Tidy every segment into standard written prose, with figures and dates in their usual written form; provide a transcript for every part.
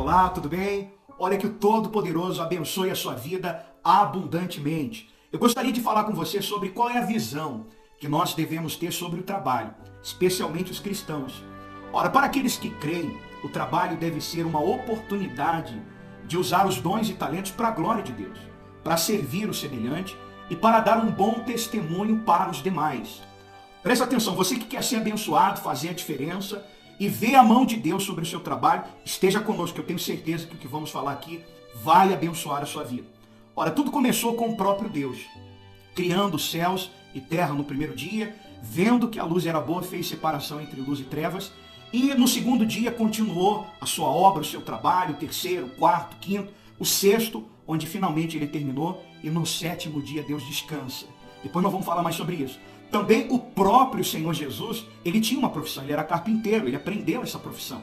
Olá, tudo bem? Olha que o Todo-Poderoso abençoe a sua vida abundantemente. Eu gostaria de falar com você sobre qual é a visão que nós devemos ter sobre o trabalho, especialmente os cristãos. Ora, para aqueles que creem, o trabalho deve ser uma oportunidade de usar os dons e talentos para a glória de Deus, para servir o semelhante e para dar um bom testemunho para os demais. Presta atenção, você que quer ser abençoado, fazer a diferença e ver a mão de Deus sobre o seu trabalho, esteja conosco, que eu tenho certeza que o que vamos falar aqui vai abençoar a sua vida. Ora, tudo começou com o próprio Deus, criando céus e terra no primeiro dia, vendo que a luz era boa, fez separação entre luz e trevas, e no segundo dia continuou a sua obra, o seu trabalho, o terceiro, o quarto, o quinto, o sexto, onde finalmente ele terminou, e no sétimo dia Deus descansa. Depois nós vamos falar mais sobre isso. Também o próprio Senhor Jesus, ele tinha uma profissão, ele era carpinteiro, ele aprendeu essa profissão.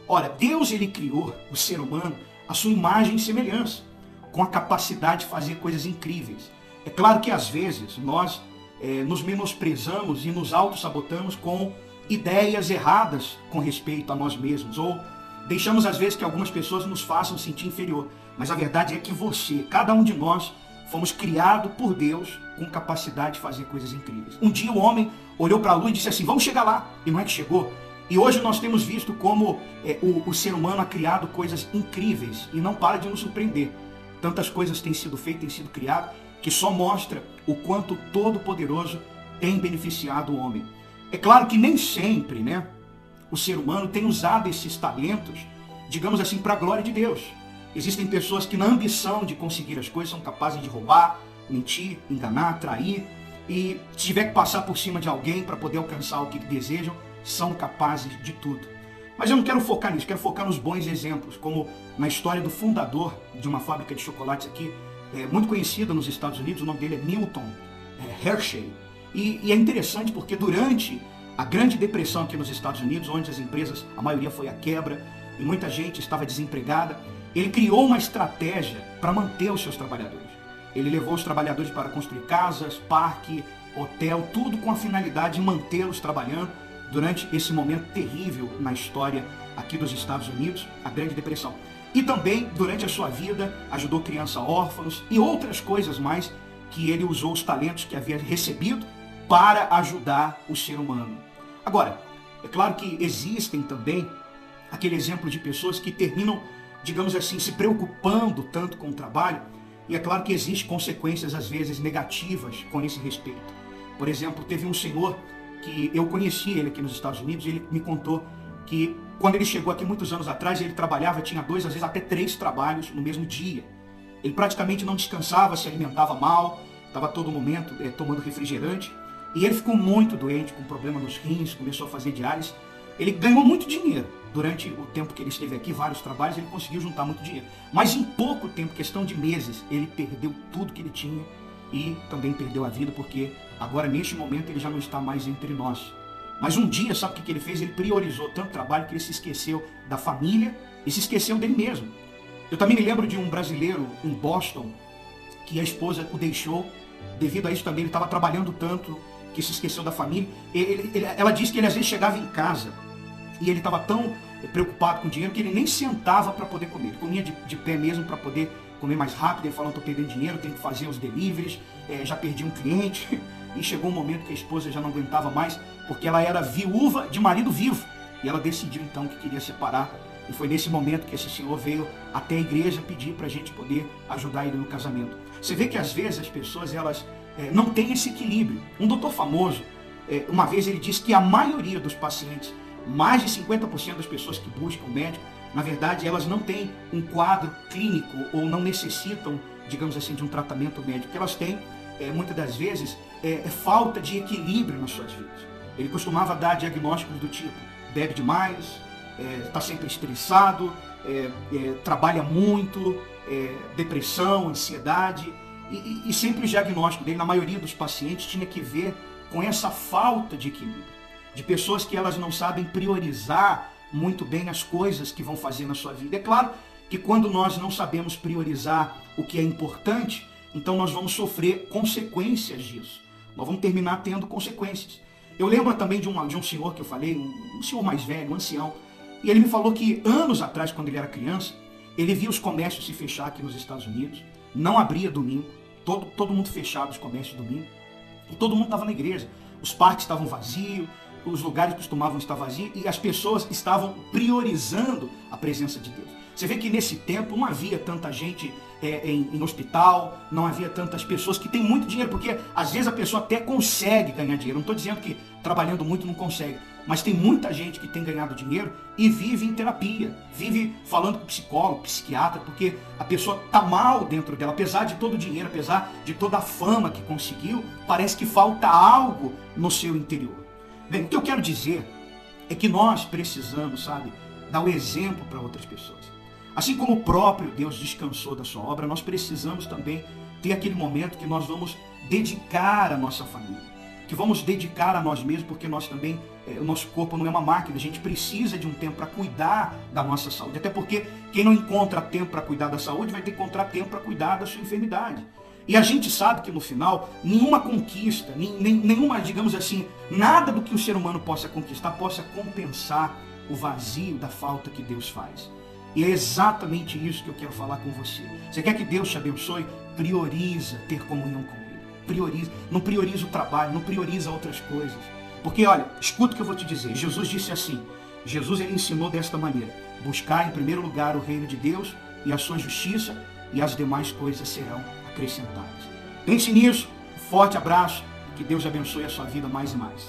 Ora, Deus ele criou o ser humano à sua imagem e semelhança, com a capacidade de fazer coisas incríveis. É claro que às vezes nós nos menosprezamos e nos autossabotamos com ideias erradas com respeito a nós mesmos, ou deixamos às vezes que algumas pessoas nos façam sentir inferior. Mas a verdade é que você, cada um de nós, fomos criados por Deus com capacidade de fazer coisas incríveis. Um dia o homem olhou para a lua e disse assim, vamos chegar lá. E não é que chegou. E hoje nós temos visto como o ser humano ha criado coisas incríveis e não para de nos surpreender. Tantas coisas têm sido feitas, têm sido criadas, que só mostra o quanto o Todo-Poderoso tem beneficiado o homem. É claro que nem sempre, o ser humano tem usado esses talentos, digamos assim, para a glória de Deus. Existem pessoas que na ambição de conseguir as coisas são capazes de roubar, mentir, enganar, trair, e se tiver que passar por cima de alguém para poder alcançar o que desejam, são capazes de tudo. Mas eu não quero focar nisso, quero focar nos bons exemplos, como na história do fundador de uma fábrica de chocolates aqui, muito conhecida nos Estados Unidos, o nome dele é Milton Hershey. E é interessante porque durante a Grande Depressão aqui nos Estados Unidos, onde as empresas, a maioria foi à quebra, e muita gente estava desempregada, ele criou uma estratégia para manter os seus trabalhadores. Ele levou os trabalhadores para construir casas, parque, hotel, tudo com a finalidade de mantê-los trabalhando durante esse momento terrível na história aqui dos Estados Unidos, a Grande Depressão. E também, durante a sua vida, ajudou crianças órfãos e outras coisas mais que ele usou os talentos que havia recebido para ajudar o ser humano. Agora, é claro que existem também aquele exemplo de pessoas que terminam, digamos assim, se preocupando tanto com o trabalho, e é claro que existem consequências às vezes negativas com esse respeito. Por exemplo, teve um senhor que eu conheci ele aqui nos Estados Unidos, e ele me contou que quando ele chegou aqui muitos anos atrás, ele trabalhava, tinha 2, às vezes até 3 trabalhos no mesmo dia. Ele praticamente não descansava, se alimentava mal, estava a todo momento tomando refrigerante, e ele ficou muito doente, com problema nos rins, começou a fazer diálise. Ele ganhou muito dinheiro. Durante o tempo que ele esteve aqui, vários trabalhos, ele conseguiu juntar muito dinheiro. Mas em pouco tempo, questão de meses, ele perdeu tudo que ele tinha e também perdeu a vida, porque agora, neste momento, ele já não está mais entre nós. Mas um dia, sabe o que ele fez? Ele priorizou tanto trabalho que ele se esqueceu da família e se esqueceu dele mesmo. Eu também me lembro de um brasileiro em Boston, que a esposa o deixou. Devido a isso também, ele estava trabalhando tanto que se esqueceu da família. Ela disse que ele às vezes chegava em casa e ele estava tão preocupado com o dinheiro que ele nem sentava para poder comer. Ele comia de pé mesmo para poder comer mais rápido. Ele falou, estou perdendo dinheiro, tenho que fazer os deliveries, já perdi um cliente. E chegou um momento que a esposa já não aguentava mais, porque ela era viúva de marido vivo. E ela decidiu então que queria separar. E foi nesse momento que esse senhor veio até a igreja pedir para a gente poder ajudar ele no casamento. Você vê que às vezes as pessoas elas não têm esse equilíbrio. Um doutor famoso, uma vez ele disse que a maioria dos pacientes, mais de 50% das pessoas que buscam médico, na verdade elas não têm um quadro clínico ou não necessitam, digamos assim, de um tratamento médico. O que elas têm, muitas das vezes, falta de equilíbrio nas suas vidas. Ele costumava dar diagnósticos do tipo, bebe demais, está sempre estressado, trabalha muito, depressão, ansiedade, e sempre o diagnóstico dele, na maioria dos pacientes, tinha que ver com essa falta de equilíbrio, de pessoas que elas não sabem priorizar muito bem as coisas que vão fazer na sua vida. É claro que quando nós não sabemos priorizar o que é importante, então nós vamos sofrer consequências disso. Nós vamos terminar tendo consequências. Eu lembro também de um senhor que eu falei, um senhor mais velho, um ancião, E ele me falou que anos atrás, quando ele era criança, ele via os comércios se fechar aqui nos Estados Unidos, não abria domingo, todo mundo fechado os comércios domingo, e todo mundo estava na igreja. Os parques estavam vazios, os lugares costumavam estar vazios, e as pessoas estavam priorizando a presença de Deus. Você vê que nesse tempo não havia tanta gente em hospital, não havia tantas pessoas que têm muito dinheiro, porque às vezes a pessoa até consegue ganhar dinheiro. Não estou dizendo que trabalhando muito não consegue, mas tem muita gente que tem ganhado dinheiro e vive em terapia, vive falando com psicólogo, psiquiatra, porque a pessoa está mal dentro dela, apesar de todo o dinheiro, apesar de toda a fama que conseguiu, parece que falta algo no seu interior. Bem, o que eu quero dizer é que nós precisamos, sabe, dar o exemplo para outras pessoas. Assim como o próprio Deus descansou da sua obra, nós precisamos também ter aquele momento que nós vamos dedicar a nossa família, que vamos dedicar a nós mesmos, porque nós também, o nosso corpo não é uma máquina, a gente precisa de um tempo para cuidar da nossa saúde, até porque quem não encontra tempo para cuidar da saúde vai ter que encontrar tempo para cuidar da sua enfermidade. E a gente sabe que no final, nenhuma conquista, nenhuma, digamos assim, nada do que o ser humano possa conquistar possa compensar o vazio da falta que Deus faz. E é exatamente isso que eu quero falar com você. Você quer que Deus te abençoe? Prioriza ter comunhão com Ele. Prioriza. Não prioriza o trabalho, não prioriza outras coisas. Porque, olha, escuta o que eu vou te dizer. Jesus disse assim, ele ensinou desta maneira: buscar em primeiro lugar o reino de Deus e a sua justiça, e as demais coisas serão acrescentadas. Pense nisso, um forte abraço, que Deus abençoe a sua vida mais e mais.